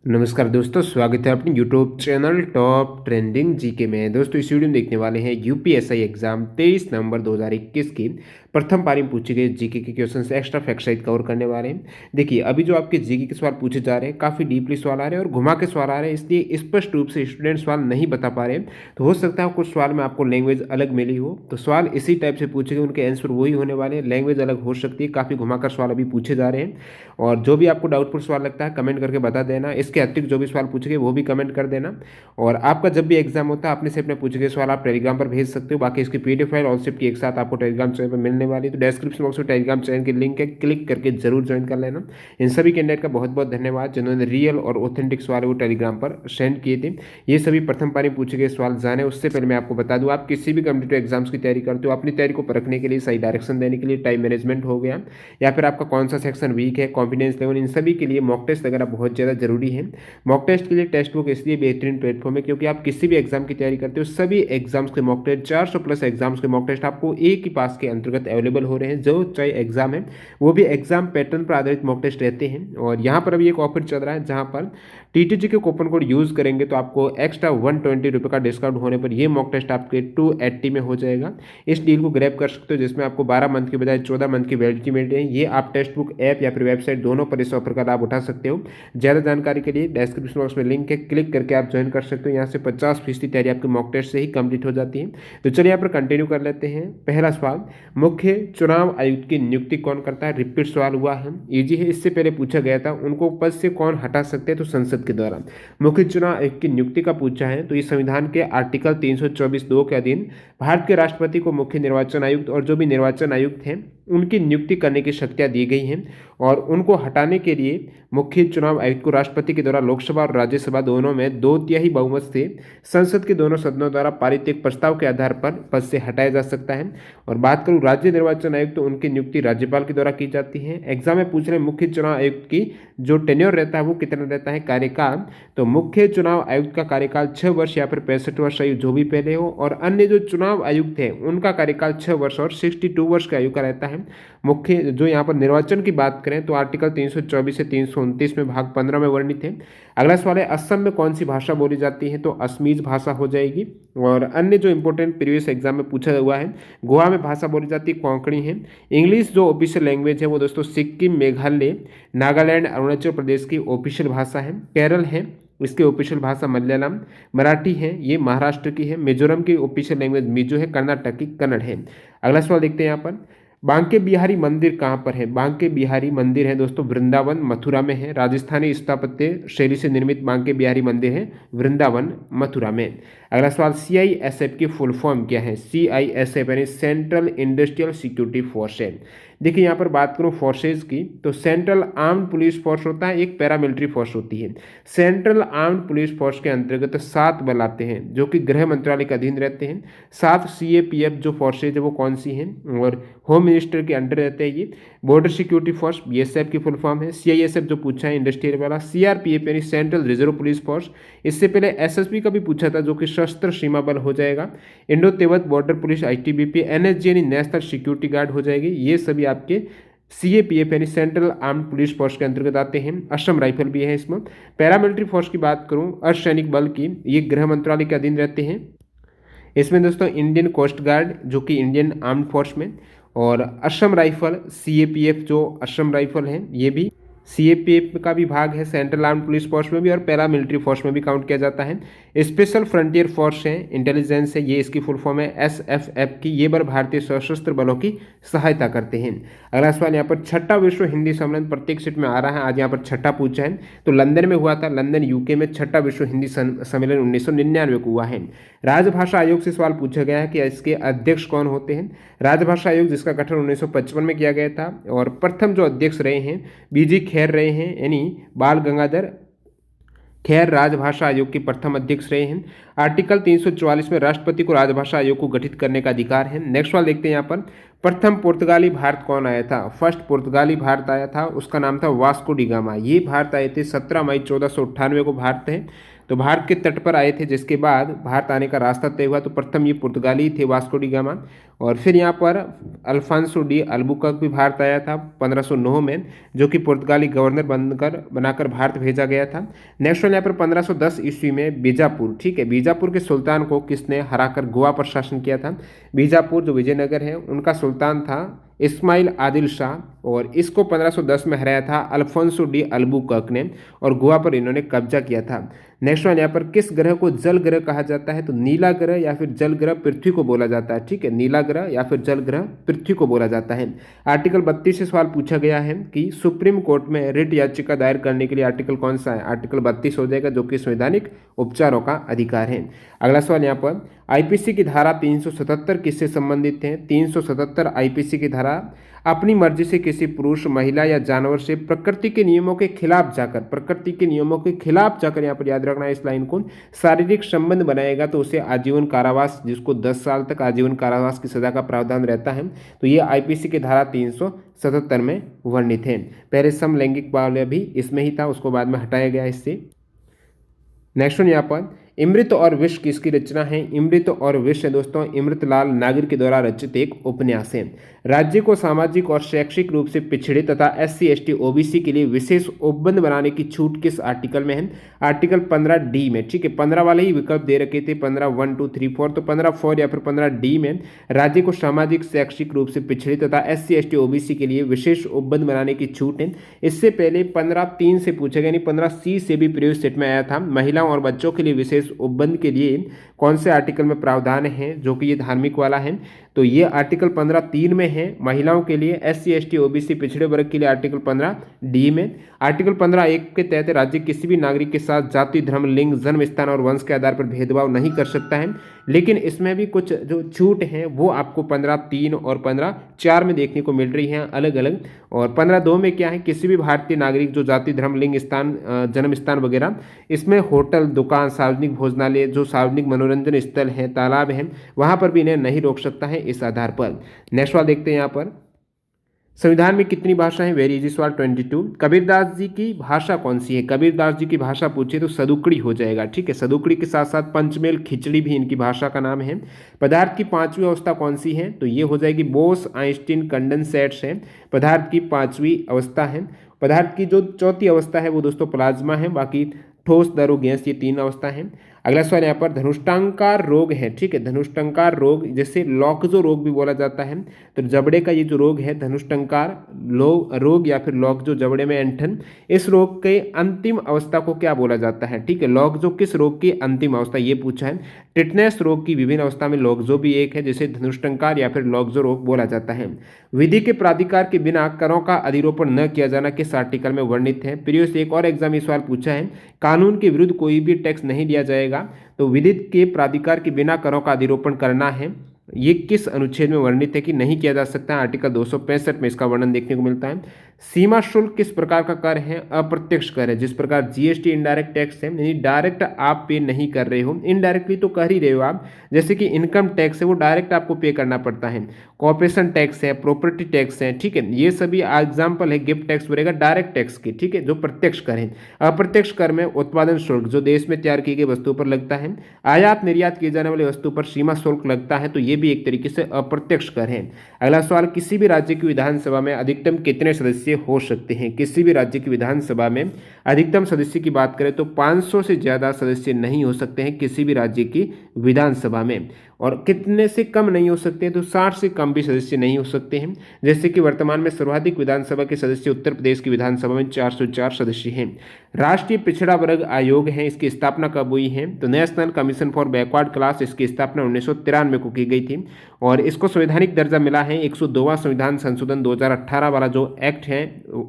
नमस्कार दोस्तों, स्वागत है अपने YouTube channel top trending GK में। दोस्तों इस वीडियो में देखने वाले हैं यूपीएससी एग्जाम 23 नवंबर 2021 की प्रथम पारी में पूछे गए जीके के क्वेश्चन से एक्स्ट्रा फैक्ट सहित कवर करने वाले हैं। देखिए अभी जो आपके जीके के सवाल पूछे जा रहे हैं काफ़ी डीपली सवाल आ रहे हैं और घुमा के सवाल आ रहे हैं, इसलिए स्पष्ट रूप से स्टूडेंट सवाल नहीं बता पा रहे हैं। तो हो सकता है कुछ सवाल में आपको लैंग्वेज अलग मिली हो, तो सवाल इसी टाइप से पूछे गए, उनके आंसर वही होने वाले हैं। लैंग्वेज अलग हो सकती है, काफ़ी घुमाकर सवाल अभी पूछे जा रहे हैं। और जो भी आपको डाउटफुल सवाल लगता है कमेंट करके बता देना। इसके अतिरिक्त जो भी सवाल पूछे गए वो भी कमेंट कर देना। और आपका जब भी एग्जाम होता है अपने से अपने पूछे गए सवाल आप टेलीग्राम पर भेज सकते हो। बाकी इसकी पीडीएफ फाइल ऑल शिफ्ट की एक साथ आपको टेलीग्राम चैनल पर मिलने वाली है। तो डिस्क्रिप्शन बॉक्स में टेलीग्राम चैनल की लिंक है, क्लिक करके जरूर ज्वाइन कर लेना। इन सभी कैंडिडेट का बहुत बहुत धन्यवाद जिन्होंने रियल और ऑथेंटिक सवाल वो टेलीग्राम पर सेंड किए थे। ये सभी प्रथम पारी में पूछे गए सवाल जाने उससे पहले मैं आपको बता दूं, आप किसी भी कॉम्पिटिटिव एग्जाम्स की तैयारी करते हो, अपनी तैयारी को परखने के लिए, सही डायरेक्शन देने के लिए, टाइम मैनेजमेंट हो गया या फिर आपका कौन सा सेक्शन वीक है, कॉन्फिडेंस लेवल, इन सभी के लिए मॉक टेस्ट वगैरह बहुत ज़्यादा जरूरी है। मॉक टेस्ट के लिए टेस्ट बुक इसलिए बेहतरीन प्लेटफॉर्म है क्योंकि आप किसी भी एग्जाम की तैयारी करते हो, सभी एग्जाम्स के मॉक टेस्ट 400 प्लस एग्जाम्स के मॉक टेस्ट आपको एक ही पास के अंतर्गत अवेलेबल हो रहे हैं। जो चाहे एग्जाम है वो भी एग्जाम पैटर्न पर आधारित मॉक टेस्ट रहते हैं। और यहाँ पर अभी एक ऑफर चल रहा है जहाँ पर टीटीजी के कूपन कोड यूज़ करेंगे तो आपको एक्स्ट्रा 120 रुपये का डिस्काउंट होने पर ये मॉक टेस्ट आपके 280 में हो जाएगा। इस डील को ग्रैब कर सकते हो जिसमें आपको 12 मंथ के बजाय 14 मंथ की वैलिडिटी मिल रही है। ये आप टेक्स्ट बुक ऐप या फिर वेबसाइट दोनों पर इस ऑफर का लाभ उठा सकते हो। ज़्यादा जानकारी के लिए डिस्क्रिप्शन बॉक्स में लिंक है, क्लिक करके आप ज्वाइन कर सकते हो। यहाँ से 50% तैयारी आपकी मॉक टेस्ट से ही कंप्लीट हो जाती है। तो चलिए यहाँ पर कंटिन्यू कर लेते हैं। पहला सवाल, मुख्य चुनाव आयुक्त की नियुक्ति कौन करता है? रिपीट सवाल हुआ है, इजी है, इससे पहले पूछा गया था। उनको पद से कौन हटा सकते हैं? तो संसद के द्वारा। मुख्य चुनाव आयुक्त की नियुक्ति का पूछा है तो ये संविधान के आर्टिकल 324(2) के अधीन भारत के राष्ट्रपति को मुख्य निर्वाचन आयुक्त और जो भी निर्वाचन आयुक्त हैं उनकी नियुक्ति करने की शक्तियां दी गई हैं। और उनको हटाने के लिए मुख्य चुनाव आयुक्त को राष्ट्रपति के द्वारा लोकसभा और राज्यसभा दोनों में 2/3 बहुमत से संसद के दोनों सदनों द्वारा पारित एक प्रस्ताव के आधार पर पद से हटाया जा सकता है। और बात करूं राज्य निर्वाचन आयुक्त, तो उनकी नियुक्ति राज्यपाल के द्वारा की जाती है। एग्जाम में पूछ रहे मुख्य चुनाव आयुक्त की जो टेन्योर रहता है वो कितना रहता है, कार्यकाल। तो मुख्य चुनाव आयुक्त का कार्यकाल 6 वर्ष या फिर 65 वर्ष आयु जो भी पहले हो। और अन्य जो चुनाव आयुक्त है उनका कार्यकाल 6 वर्ष और 62 वर्ष की आयु का रहता है। मुख्य जो यहाँ पर निर्वाचन की बात करें तो आर्टिकल 324 से 329 में भाग 15 में वर्णित है। अगला सवाल है, असम में कौन सी भाषा बोली जाती है? तो असमीज भाषा हो जाएगी। और अन्य जो इंपॉर्टेंट प्रीवियस एग्जाम में पूछा हुआ है, गोवा में भाषा बोली जाती है कोंकणी है। इंग्लिश जो ऑफिशियल लैंग्वेज है वो दोस्तों सिक्किम, मेघालय, नागालैंड, अरुणाचल प्रदेश की ऑफिशियल भाषा है। केरल है, इसकी ऑफिशियल भाषा मलयालम। मराठी है, ये महाराष्ट्र की है। मिजोरम की ऑफिशियल लैंग्वेज मिजो है। कर्नाटक की कन्नड़ है। अगला सवाल देखते हैं यहाँ पर, बांके बिहारी मंदिर कहाँ पर है? बांके बिहारी मंदिर है दोस्तों वृंदावन, मथुरा में है। राजस्थानी स्थापत्य शैली से निर्मित बांके बिहारी मंदिर है वृंदावन, मथुरा में। अगला सवाल, सीआईएसएफ की फुल फॉर्म क्या है? सीआईएसएफ यानी सेंट्रल इंडस्ट्रियल सिक्योरिटी फोर्स है। देखिए यहाँ पर बात करूँ फोर्सेज की तो सेंट्रल आर्म्ड पुलिस फोर्स होता है, एक पैरामिलिट्री फोर्स होती है। सेंट्रल आर्म्ड पुलिस फोर्स के अंतर्गत 7 बल आते हैं जो कि गृह मंत्रालय के अधीन रहते हैं। 7 सीएपीएफ जो फोर्सेज है वो कौन सी हैं? और होम मिनिस्टर के अंडर रहते हैं ये। बॉर्डर सिक्योरिटी फोर्स बीएसएफ की फुल फॉर्म है। सीआईएसएफ जो पूछा है इंडस्ट्रियल वाला। सीआरपीएफ यानी सेंट्रल रिजर्व पुलिस फोर्स, इससे पहले एसएसबी का भी पूछा था जो कि सशस्त्र सीमा बल हो जाएगा। Indo Tibet border police ITBP, NSG यानी नेशनल सिक्योरिटी गार्ड हो जाएगी। ये सभी आपके सीएपीएफ यानी सेंट्रल आर्म्ड पुलिस फोर्स के अंतर्गत आते हैं। असम राइफल भी है इसमें। पैरामिलिट्री फोर्स की बात करूं, अर्धसैनिक बल की, ये गृह मंत्रालय के अधीन रहते हैं। इसमें दोस्तों इंडियन कोस्ट गार्ड जो कि इंडियन आर्म्ड फोर्स में, और असम राइफल सीएपीएफ जो असम राइफल है ये भी सीएपीएफ का भी भाग है, सेंट्रल आर्म्ड पुलिस फोर्स में भी और पैरामिलिट्री फोर्स में भी काउंट किया जाता है। स्पेशल फ्रंटियर फोर्स है, इंटेलिजेंस है, ये इसकी फुल फॉर्म है एसएफएफ की। ये बल भारतीय सशस्त्र बलों की सहायता करते हैं। अगला सवाल यहाँ पर, छठा विश्व हिंदी सम्मेलन प्रत्येक सेट में आ रहा है, आज यहाँ पर छठा पूछा है। तो लंदन में हुआ था, लंदन यूके में छठा विश्व हिंदी सम्मेलन 1999 को हुआ है। राजभाषा आयोग से सवाल पूछा गया है कि इसके अध्यक्ष कौन होते हैं? राजभाषा आयोग जिसका गठन 1955 में किया गया था और प्रथम जो अध्यक्ष रहे हैं बीजी खैर रहे हैं, यानी बाल गंगाधर खैर राजभाषा आयोग के प्रथम अध्यक्ष रहे हैं। आर्टिकल 344 में राष्ट्रपति को राजभाषा आयोग को गठित करने का अधिकार है। नेक्स्ट सवाल देखते हैं यहाँ पर, प्रथम पुर्तगाली भारत कौन आया था? फर्स्ट पुर्तगाली भारत आया था, उसका नाम था वास्को डी गामा। ये भारत आए थे 17 मई 1498 को भारत है। तो भारत के तट पर आए थे, जिसके बाद भारत आने का रास्ता तय हुआ। तो प्रथम ये पुर्तगाली थे, वास्को डी गामा। और फिर यहाँ पर अल्फांसो डी अल्बुकर्क भी भारत आया था 1509 में, जो कि पुर्तगाली गवर्नर बनाकर भारत भेजा गया था। नेक्स्ट वन यहाँ पर 1510 ईस्वी में बीजापुर, ठीक है, बीजापुर के सुल्तान को किसने हराकर गोवा पर शासन किया था? बीजापुर जो विजयनगर है उनका सुल्तान था इस्माइल आदिल शाह, और इसको 1510 में हराया था अल्फोंसो डी अल्बुकर्क ने, और गोवा पर इन्होंने कब्जा किया था। नेक्स्ट वन यहाँ पर किस ग्रह को जल ग्रह कहा जाता है? तो नीला ग्रह या फिर जल ग्रह पृथ्वी को बोला जाता है, ठीक है, नीला ग्रह या फिर जल ग्रह पृथ्वी को बोला जाता है। आर्टिकल 32 से सवाल पूछा गया है कि सुप्रीम कोर्ट में रिट याचिका दायर करने के लिए आर्टिकल कौन सा है? आर्टिकल 32 हो जाएगा, जो कि संवैधानिक उपचारों का अधिकार है। अगला सवाल यहाँ पर आईपीसी की धारा 377 किससे संबंधित है? 377 आईपीसी की धारा अपनी मर्जी से किसी पुरुष, महिला या जानवर से प्रकृति के नियमों के खिलाफ जाकर यहाँ पर याद रखना है इस लाइन को, शारीरिक संबंध बनाएगा तो उसे आजीवन कारावास, जिसको 10 साल तक आजीवन कारावास की सजा का प्रावधान रहता है। तो ये आईपीसी की धारा 377 में वर्णित है। पहले समलैंगिक बाल्य भी इसमें ही था, उसको बाद में हटाया गया इससे। नेक्स्ट वन यहाँ पर अमृत और विष किसकी रचना है? अमृत और विष है दोस्तों अमृतलाल नागिर के द्वारा रचित एक उपन्यास है। राज्य को सामाजिक और शैक्षिक रूप से पिछड़े तथा SC ST OBC के लिए विशेष उपबंध बनाने की छूट किस आर्टिकल में है? आर्टिकल 15D में, ठीक है, 15 वाले ही विकल्प दे रखे थे, 15 1 2 3 4, तो 15 या फिर 15D में राज्य को सामाजिक शैक्षिक रूप से पिछड़े तथा SC ST OBC के लिए विशेष उपबंध बनाने की छूट है। इससे पहले 15(3) से पूछा गया, यानी 15C से भी प्रीवियस सेट में आया था। महिलाओं और बच्चों के लिए विशेष उपबंध के लिए कौन से आर्टिकल में प्रावधान है? जो कि ये धार्मिक वाला है, तो ये आर्टिकल 15(3) में है। महिलाओं के लिए SC ST OBC पिछड़े वर्ग के लिए आर्टिकल 15D में। आर्टिकल 15(1) के तहत राज्य किसी भी नागरिक के साथ जाति, धर्म, लिंग, जन्म स्थान और वंश के आधार पर भेदभाव नहीं कर सकता है, लेकिन इसमें भी कुछ जो छूट है वो आपको 15(3) और 15(4) में देखने को मिल रही है अलग अलग। और 15(2) में क्या है? किसी भी भारतीय नागरिक जो जाति, धर्म, लिंग, स्थान, जन्म स्थान वगैरह, इसमें होटल, दुकान, सार्वजनिक भोजनालय, जो सार्वजनिक मनोरंजन स्थल है, तालाब है, वहां पर भी इन्हें नहीं रोक सकता है इस आधार पर। नेक्स्ट सवाल देखते हैं यहाँ पर संविधान में कितनी भाषा है? वेरी इजी सवाल 22। कबीरदास जी की भाषा कौन सी है? कबीरदास जी की भाषा पूछे तो सदुकड़ी हो जाएगा, ठीक है, सदुकड़ी के साथ साथ पंचमेल खिचड़ी भी इनकी भाषा का नाम है। पदार्थ की 5वीं अवस्था कौन सी है? तो ये हो जाएगी बोस आइंस्टीन कंडेंसेट्स है, पदार्थ की 5वीं अवस्था है। पदार्थ की जो 4थी अवस्था है वो दोस्तों प्लाज्मा है, बाकी ठोस, द्रव, गैस, ये 3 अवस्था है। अगला सवाल यहाँ पर धनुष्टांकार रोग है, ठीक है, धनुष्टांकार रोग जैसे लॉकजो रोग भी बोला जाता है, तो जबड़े का ये जो रोग है धनुष्टांकार रोग या फिर लॉकजो, जबड़े में ऐंठन, इस रोग के अंतिम अवस्था को क्या बोला जाता है? ठीक है, लॉकजो किस रोग की अंतिम अवस्था ये पूछा है। टिटनेस रोग की विभिन्न अवस्था में लॉकजो भी एक है, जिसे धनुष्टांकार या फिर लॉकजो रोग बोला जाता है। विधि के प्राधिकार के बिना करों का अधिरोपण न किया जाना किस आर्टिकल में वर्णित है? प्रीवियस एक और एग्जाम में सवाल पूछा है, कानून के विरुद्ध कोई भी टैक्स नहीं लिया जाएगा, तो विधिक के प्राधिकार के बिना करों का अधिरोपण करना है, ये किस अनुच्छेद में वर्णित है कि नहीं किया जा सकता है? आर्टिकल 265 में इसका वर्णन देखने को मिलता है। सीमा शुल्क किस प्रकार का कर है? अप्रत्यक्ष कर है। जिस प्रकार जीएसटी इनडायरेक्ट टैक्स है, यानी डायरेक्ट आप पे नहीं कर रहे हो, इनडायरेक्टली तो कर ही रहे हो आप, जैसे कि इनकम टैक्स है वो डायरेक्ट आपको पे करना पड़ता है, कॉर्पोरेशन टैक्स है, प्रॉपर्टी टैक्स है, ठीक है, ये सभी एग्जाम्पल है गिफ्ट टैक्स वगैरह डायरेक्ट टैक्स के, ठीक है, जो प्रत्यक्ष कर है। अप्रत्यक्ष कर में उत्पादन शुल्क जो देश में तैयार की गई वस्तु पर लगता है, आयात निर्यात की जाने वाली वस्तु पर सीमा शुल्क लगता है, तो ये भी एक तरीके से अप्रत्यक्ष कर है। अगला सवाल, किसी भी राज्य की विधानसभा में अधिकतम कितने सदस्य हो सकते हैं? किसी भी राज्य की विधानसभा में अधिकतम सदस्य की बात करें तो 500 से ज़्यादा सदस्य नहीं हो सकते हैं किसी भी राज्य की विधानसभा में, और कितने से कम नहीं हो सकते हैं? तो 60 से कम भी सदस्य नहीं हो सकते हैं। जैसे कि वर्तमान में सर्वाधिक विधानसभा के सदस्य उत्तर प्रदेश की विधानसभा में 404 सदस्य हैं। राष्ट्रीय पिछड़ा वर्ग आयोग है, इसकी स्थापना कब हुई है? तो national commission for backward class, इसकी स्थापना 1993 को की गई थी, और इसको संवैधानिक दर्जा मिला है 102वां संविधान संशोधन 2018 वाला जो एक्ट है,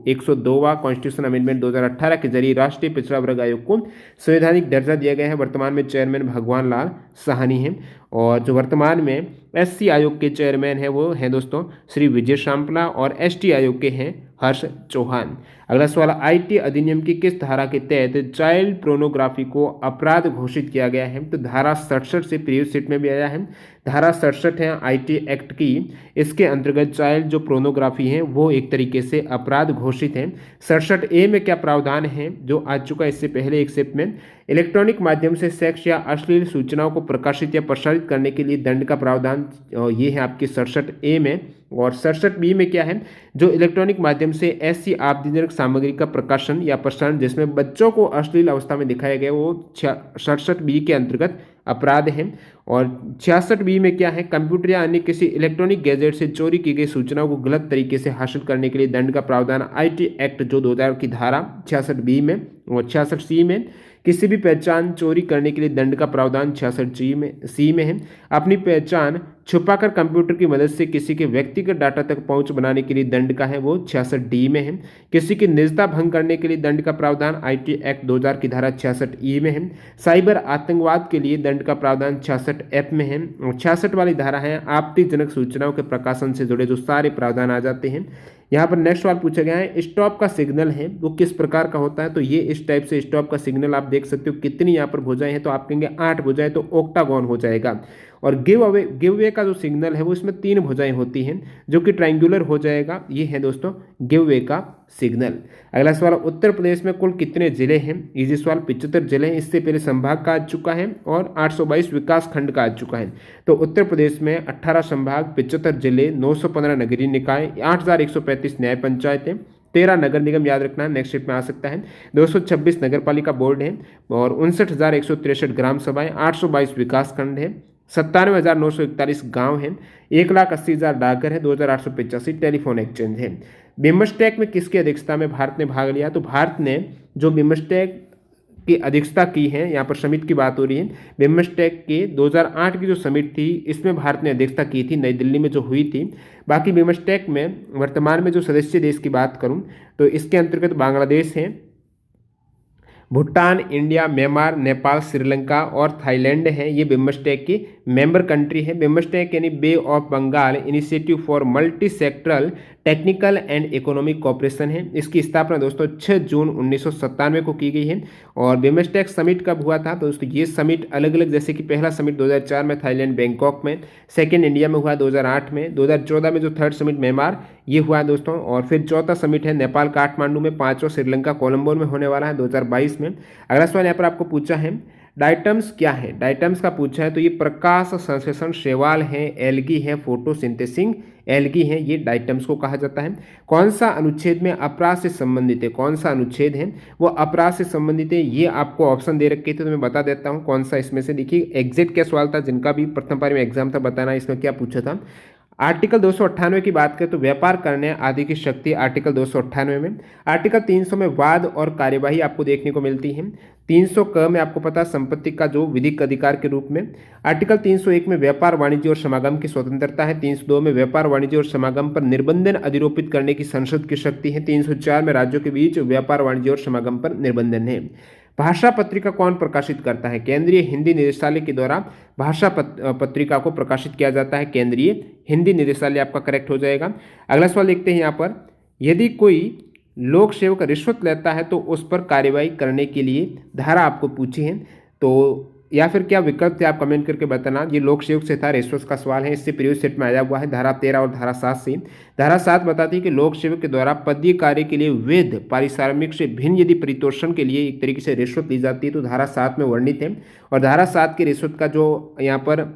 102वां कॉन्स्टिट्यूशन अमेंडमेंट 2018 के जरिए राष्ट्रीय पिछड़ा वर्ग आयोग को संवैधानिक दर्जा दिया गया है। वर्तमान में चेयरमैन भगवान लाल साहनी हैं, और जो वर्तमान में SC आयोग के चेयरमैन है वो हैं दोस्तों श्री विजय शांपला और ST आयोग के हैं हर्ष चौहान। अगला सवाल, IT अधिनियम की किस धारा के तहत चाइल्ड प्रोनोग्राफी को अपराध घोषित किया गया है? तो धारा 67 से प्रीवियस सीट में भी आया है। धारा 67 है IT एक्ट की, इसके अंतर्गत चाइल्ड जो प्रोनोग्राफी है वो एक तरीके से अपराध घोषित है। 67A में क्या प्रावधान है जो आ चुका है इससे पहले एक स्टेप में? इलेक्ट्रॉनिक माध्यम से सेक्स या अश्लील सूचनाओं को प्रकाशित या प्रसारित करने के लिए दंड का प्रावधान ये है आपकी 67A में। और 67B में क्या है? जो इलेक्ट्रॉनिक माध्यम से ऐसी आपत्तिजनक सामग्री का प्रकाशन या प्रसारण जिसमें बच्चों को अश्लील अवस्था में दिखाया गया वो 67B के अंतर्गत अपराध है। और 66B में क्या है? कंप्यूटर या अन्य किसी इलेक्ट्रॉनिक गैजेट से चोरी की गई सूचनाओं को गलत तरीके से हासिल करने के लिए दंड का प्रावधान IT एक्ट जो 2000 की धारा 66B में। और 66C में किसी भी पहचान चोरी करने के लिए दंड का प्रावधान 66C में है। अपनी पहचान छुपाकर कंप्यूटर की मदद से किसी के व्यक्तिगत डाटा तक पहुंच बनाने के लिए दंड का है वो 66D में है। किसी की निजता भंग करने के लिए दंड का प्रावधान IT एक्ट 2000 की धारा 66E में है। साइबर आतंकवाद के लिए दंड का प्रावधान 66F में है। और 66 वाली धारा है आपत्तिजनक सूचनाओं के प्रकाशन से जुड़े जो सारे प्रावधान आ जाते हैं। यहाँ पर नेक्स्ट सवाल पूछा गया है, स्टॉप का सिग्नल है वो किस प्रकार का होता है? तो ये इस टाइप से स्टॉप का सिग्नल आप देख सकते हो। कितनी यहाँ पर भुजाएं हैं? तो आप कहेंगे 8 भुजाएं, तो ऑक्टागोन हो जाएगा। और गिव अवे का जो सिग्नल है वो इसमें 3 भुजाएं होती हैं जो कि ट्रायंगुलर हो जाएगा। ये है दोस्तों गिव अवे का सिग्नल। अगला सवाल, उत्तर प्रदेश में कुल कितने जिले हैं? इजी सवाल, 75 जिले हैं। इससे पहले संभाग का आ चुका है और 822 विकास खंड का आ चुका है। तो उत्तर प्रदेश में 18 संभाग, 75 जिले, 915 नगरीय निकाय, 8135 न्याय पंचायतें, 13 नगर निगम याद रखना, नेक्स्ट शीट में आ सकता है, 226 नगर पालिका बोर्ड है और 59,163 ग्राम सभाएं, 822 विकास खंड है, 97,941 गांव हैं, 1,80,000 डाकघर है, 2,885 टेलीफोन एक्सचेंज है। बिम्स्टेक में किसकी अध्यक्षता में भारत ने भाग लिया? तो भारत ने जो बिम्स्टेक की अध्यक्षता की है, यहाँ पर समिट की बात हो रही है, बिम्स्टेक के 2008 की जो समिट थी इसमें भारत ने अध्यक्षता की थी, नई दिल्ली में जो हुई थी। बाकी बिम्स्टेक में वर्तमान में जो सदस्य देश की बात करूँ तो इसके अंतर्गत बांग्लादेश है, भूटान, इंडिया, म्यांमार, नेपाल, श्रीलंका और थाईलैंड है। ये बिम्स्टेक की मेंबर कंट्री है। बिम्स्टेक यानी bay of Bengal initiative for multi sectoral technical and economic cooperation है। इसकी स्थापना दोस्तों 6 जून 1997 को की गई है। और बिम्स्टेक समिट कब हुआ था? तो दोस्तों ये समिट अलग अलग, जैसे कि पहला समिट 2004 में थाईलैंड बैंकॉक में, सेकेंड इंडिया में हुआ 2008 में, 2014 में जो थर्ड समिट म्यांमार ये हुआ है दोस्तों, और फिर चौथा समिट है नेपाल काठमांडू में, 5वां श्रीलंका कोलंबो में होने वाला है 2022 में। अगला सवाल यहाँ पर आपको पूछा है, डाइटम्स क्या है? डाइटम्स का पूछा है तो ये प्रकाश संश्लेषण शैवाल है, एल्गी है, फोटोसिंथेसिस एल्गी है, ये डाइटम्स को कहा जाता है। कौन सा अनुच्छेद में अपराध से संबंधित है? कौन सा अनुच्छेद है वो अपराध से संबंधित है? ये आपको ऑप्शन दे रखे थे तो मैं बता देता हूँ कौन सा इसमें से। देखिए एग्जैक्ट क्या सवाल था, जिनका भी प्रथम पारी में एग्जाम था, बताना इसमें क्या पूछा था। आर्टिकल 298 की बात करें तो व्यापार करने आदि की शक्ति आर्टिकल 298 में। आर्टिकल 300 में वाद और कार्यवाही आपको देखने को मिलती है। 300 क में आपको पता संपत्ति का जो विधिक अधिकार के रूप में। आर्टिकल 301 में व्यापार वाणिज्य और समागम की स्वतंत्रता है। 302 में व्यापार वाणिज्य और समागम पर निर्बंधन अधिरोपित करने की संसद की शक्ति है। 304 में राज्यों के बीच व्यापार वाणिज्य और समागम पर निर्बंधन है। भाषा पत्रिका कौन प्रकाशित करता है? केंद्रीय हिंदी निदेशालय के द्वारा भाषा पत्रिका को प्रकाशित किया जाता है। केंद्रीय हिंदी निदेशालय आपका करेक्ट हो जाएगा। अगला सवाल देखते हैं यहाँ पर, यदि कोई लोक सेवक रिश्वत लेता है तो उस पर कार्रवाई करने के लिए धारा आपको पूछी है, तो या फिर क्या विकल्प थे आप कमेंट करके बताना। ये लोक सेवक से था, रिश्वत का सवाल है, इससे प्रीवियस सेट में आया हुआ है धारा 13 और धारा 7 से। धारा 7 बताती है कि लोक सेवक के द्वारा पदीय कार्य के लिए वैध पारिश्रमिक से भिन्न यदि परितोषण के लिए एक तरीके से रिश्वत ली जाती है तो धारा 7 में वर्णित है। और धारा 7 की रिश्वत का जो यहाँ पर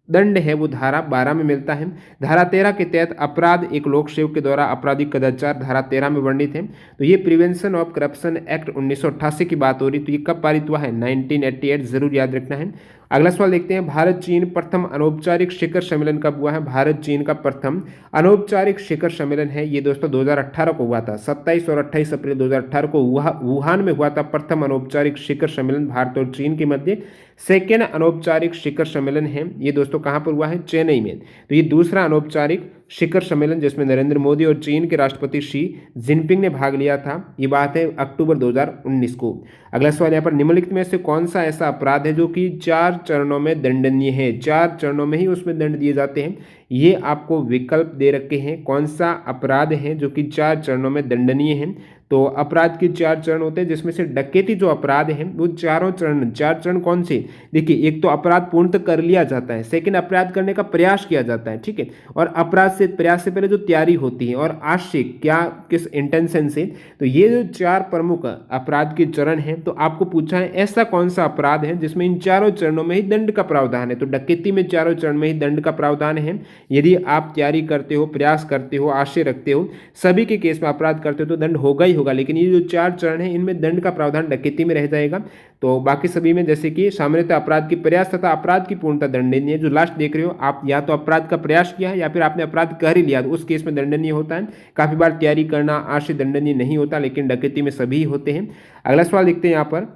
दंड है वो धारा 12 में मिलता है। धारा 13 के तहत अपराध एक लोक सेवक के द्वारा आपराधिक कदाचार धारा 13 में वर्णित है। तो ये प्रिवेंशन ऑफ करप्शन एक्ट 1988 की बात हो रही, तो ये कब पारित हुआ है? 1988, जरूर याद रखना है। अगला सवाल देखते हैं, भारत चीन प्रथम अनौपचारिक शिखर सम्मेलन कब हुआ है? भारत चीन का प्रथम अनौपचारिक शिखर सम्मेलन है ये दोस्तों 2018 को हुआ था। 27 और 28 अप्रैल 2018 को वुहान में हुआ था प्रथम अनौपचारिक शिखर सम्मेलन भारत और चीन के मध्य। सेकेंड अनौपचारिक शिखर सम्मेलन है ये दोस्तों कहाँ पर हुआ है? चेन्नई में। तो ये दूसरा अनौपचारिक शिखर सम्मेलन जिसमें नरेंद्र मोदी और चीन के राष्ट्रपति शी जिनपिंग ने भाग लिया था। ये बात है अक्टूबर 2019 को। अगला सवाल यहाँ पर, निम्नलिखित में से कौन सा ऐसा अपराध है जो कि 4 चरणों में दंडनीय है? 4 चरणों में ही उसमें दंड दिए जाते हैं। ये आपको विकल्प दे रखे हैं, कौन सा अपराध है जो कि 4 चरणों में दंडनीय है। तो अपराध के 4 चरण होते हैं, जिसमें से डकैती जो अपराध है वो 4 चरण कौन से? देखिए, एक तो अपराध पूर्णतः कर लिया जाता है, सेकंड अपराध करने का प्रयास किया जाता है, ठीक है, और अपराध से प्रयास से पहले जो तैयारी होती है, और आज से क्या किस इंटेंशन से। तो ये जो 4 प्रमुख अपराध के चरण हैं, तो आपको पूछा है ऐसा कौन सा अपराध है जिसमें इन 4 चरणों में ही दंड का प्रावधान है। तो डकैती में 4 चरण में ही दंड का प्रावधान है। यदि आप तैयारी करते हो, प्रयास करते हो, आशय रखते हो, सभी के केस में अपराध करते हो तो दंड होगा ही होगा, लेकिन ये जो 4 चरण है इनमें दंड का प्रावधान डकैती में रह जाएगा। तो बाकी सभी में जैसे कि सामान्यतः अपराध की प्रयास तथा अपराध की पूर्णता दंडनीय है। जो लास्ट देख रहे हो आप, या तो अपराध का प्रयास किया है या फिर आपने अपराध कर ही लिया, तो उस केस में दंडनीय होता है। काफी बार तैयारी करना आशय दंडनीय नहीं होता, लेकिन डकैती में सभी होते हैं। अगला सवाल देखते हैं यहाँ पर,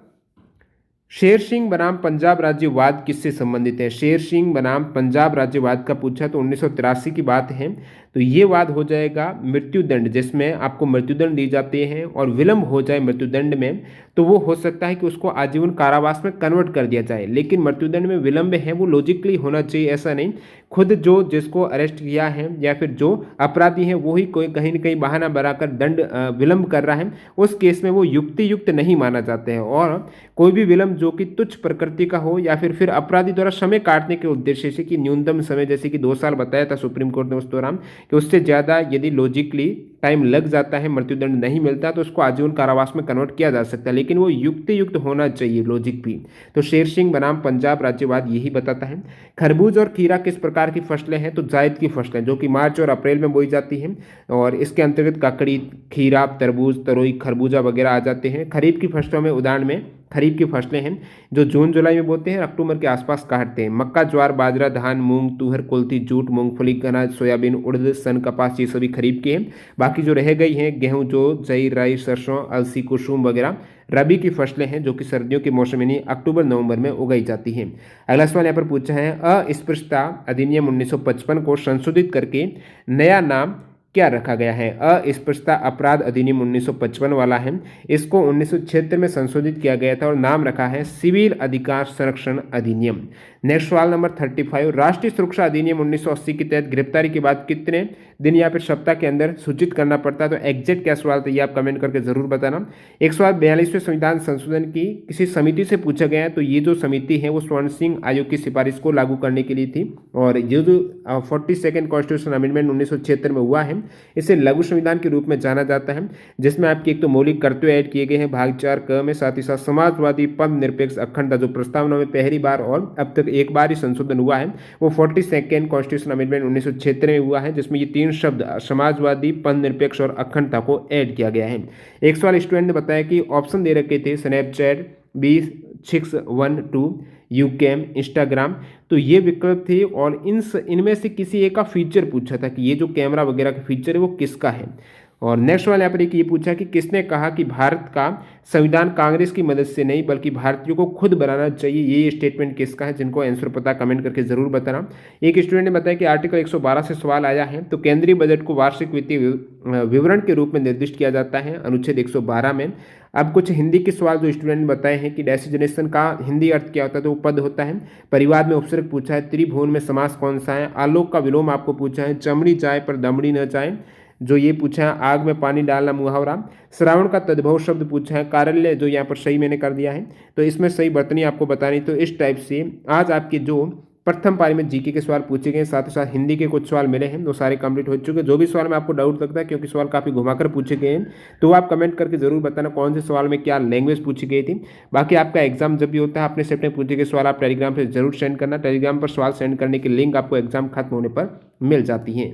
शेर सिंह बनाम पंजाब राज्यवाद किससे संबंधित है? शेर सिंह बनाम पंजाब राज्यवाद का पूछा तो 1983 की बात है। तो ये वाद हो जाएगा मृत्युदंड, जिसमें आपको मृत्युदंड दी जाते हैं और विलंब हो जाए मृत्युदंड में, तो वो हो सकता है कि उसको आजीवन कारावास में कन्वर्ट कर दिया जाए। लेकिन मृत्युदंड में विलंब है वो लॉजिकली होना चाहिए, ऐसा नहीं खुद जो जिसको अरेस्ट किया है या फिर जो अपराधी है वो ही कोई कहीं न कहीं बहाना बनाकर दंड विलंब कर रहा है, उस केस में वो युक्ति युक्त नहीं माना जाता है। और कोई भी विलंब जो कि तुच्छ प्रकृति का हो या फिर अपराधी द्वारा समय काटने के उद्देश्य से, कि न्यूनतम समय जैसे कि 2 साल बताया था सुप्रीम कोर्ट ने उस दौरान, कि उससे ज़्यादा यदि लॉजिकली टाइम लग जाता है, मृत्युदंड नहीं मिलता, तो उसको आजीवन कारावास में कन्वर्ट किया जा सकता है, लेकिन वो युक्ति युक्त होना चाहिए, लॉजिक भी। तो शेर सिंह बनाम पंजाब राज्यवाद यही बताता है। खरबूज और खीरा किस प्रकार की फसलें हैं? तो जायद की फसलें, जो कि मार्च और अप्रैल में बोई जाती हैं, और इसके अंतर्गत ककड़ी, खीरा, तरबूज, तरोई, खरबूजा वगैरह आ जाते हैं। खरीफ की फसलों में उदाहरण में खरीफ की फसलें हैं जो जून जुलाई में बोते हैं, अक्टूबर के आसपास काटते हैं। मक्का, ज्वार, बाजरा, धान, मूंग, तुहर, कुल्थी, जूट, मूंगफली, अनाज, सोयाबीन, उड़द, सन, कपास, ये सभी खरीफ के हैं। बाकी जो रह गई हैं गेहूं, जौ, जई, राई, सरसों, अलसी, कुसुम वगैरह रबी की फसलें हैं, जो कि सर्दियों के मौसम यानी अक्टूबर नवंबर में उगाई जाती हैं। अगला सवाल यहाँ पर पूछा है, अस्पृश्यता अधिनियम 1955 को संशोधित करके नया नाम क्या रखा गया है? अस्पृश्यता अपराध अधिनियम 1955 वाला है, इसको 1976 में संशोधित किया गया था और नाम रखा है सिविल अधिकार संरक्षण अधिनियम। नेक्स्ट सवाल नंबर 35, राष्ट्रीय सुरक्षा अधिनियम 1980 के तहत गिरफ्तारी के बाद कितने दिन या फिर सप्ताह के अंदर सूचित करना पड़ता है? तो एग्जैक्ट क्या सवाल था ये आप कमेंट करके जरूर बताना। एक सवाल 42वें संविधान संशोधन की किसी समिति से पूछा गया है, तो ये जो समिति है वो स्वर्ण सिंह आयोग की सिफारिश को लागू करने के लिए थी, और ये जो 42nd कॉन्स्टिट्यूशन अमेंडमेंट 1976 में हुआ है, इसे लघु संविधान के रूप में जाना जाता है, जिसमें आपके एक तो मौलिक कर्तव्य ऐड किए गए हैं भाग 4 क में, साथ ही साथ समाजवादी पद निरपेक्ष अखंडता जो प्रस्तावना में पहली बार और अब तक एक बार ही संशोधन हुआ है, वो 42nd कॉन्स्टिट्यूशन अमेंडमेंट 1976 में हुआ है, जिसमें ये 3 शब्द समाजवादी पद निरपेक्ष और अखंडता को ऐड किया गया है। एक सवाल स्टूडेंट ने बताया कि ऑप्शन दे रखे थे स्नैपचैट, B612, यूकैम, इंस्टाग्राम, तो ये विकल्प थे, और इनमें से किसी एक का फीचर पूछा था कि ये जो कैमरा वगैरह का फीचर है वो किसका है। और नेक्स्ट वाले यहाँ पर एक ये पूछा कि किसने कहा कि भारत का संविधान कांग्रेस की मदद से नहीं बल्कि भारतीयों को खुद बनाना चाहिए? ये स्टेटमेंट किसका है? जिनको आंसर पता कमेंट करके जरूर बताना। एक स्टूडेंट ने बताया कि आर्टिकल 112 से सवाल आया है, तो केंद्रीय बजट को वार्षिक वित्तीय विवरण के रूप में निर्दिष्ट किया जाता है अनुच्छेद 112 में। अब कुछ हिंदी के सवाल जो स्टूडेंट ने बताए हैं कि डेसिग्नेशन का हिंदी अर्थ क्या होता है, तो वो पद होता है। परिवार में उपसर्ग पूछा है। त्रिभुवन में समास कौन सा है? आलोक का विलोम आपको पूछा है। चमड़ी जाए पर दमड़ी न जाए, जो ये पूछा है। आग में पानी डालना मुहावरा। श्रावण का तद्भव शब्द पूछा है। कार्यालय, जो यहाँ पर सही मैंने कर दिया है, तो इसमें सही बर्तनी आपको बतानी। तो इस टाइप से आज आपके जो प्रथम पारी में जीके के सवाल पूछे गए, साथ ही साथ हिंदी के कुछ सवाल मिले हैं, वो सारे कंप्लीट हो चुके हैं। जो भी सवाल में आपको डाउट लगता है, क्योंकि सवाल काफ़ी घुमाकर पूछे गए हैं, तो आप कमेंट करके जरूर बताना कौन से सवाल में क्या लैंग्वेज पूछी गई थी। बाकी आपका एग्जाम जब भी होता है, अपने सेट में पूछे गए सवाल आप टेलीग्राम पर जरूर सेंड करना। टेलीग्राम पर सवाल सेंड करने की लिंक आपको एग्जाम खत्म होने पर मिल जाती है।